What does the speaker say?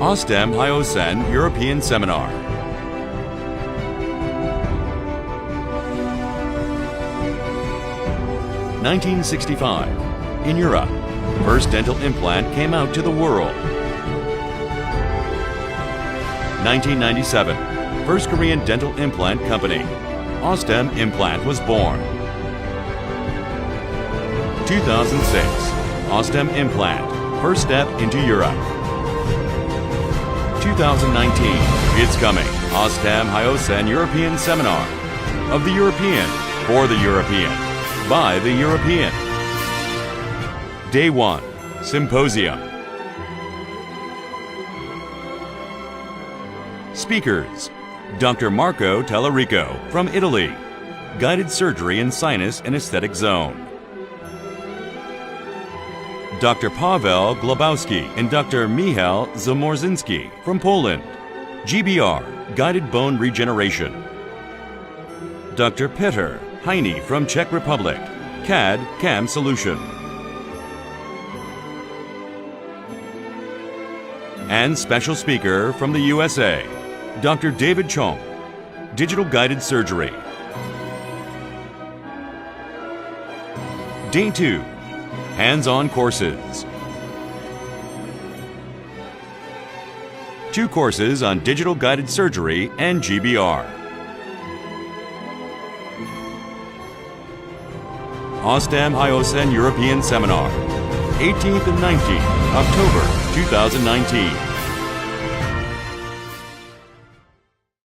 Osstem Hiossen European Seminar. (1965) In Europe, first dental implant came out to the world. 1997, first Korean dental implant company, Osstem Implant, was born. 2006, Osstem Implant, first step into Europe. 2019, it's coming, Osstem Hiossen European Seminar. Of the European, for the European, by the European. Day 1, Symposium. Speakers: Dr. Marco Tallarico from Italy, Guided Surgery in Sinus and Aesthetic Zone. Dr. Paweł Globowski and Dr. Michał Zamorzinski from Poland, GBR, Guided Bone Regeneration. Dr. Petr Heine from Czech Republic, CAD/CAM Solution. And special speaker from the USA, Dr. David Chong, Digital Guided Surgery. Day 2, Hands-on courses. 2 courses on digital guided surgery and GBR. Osstem Hiossen European Seminar, 18th and 19th October 2019.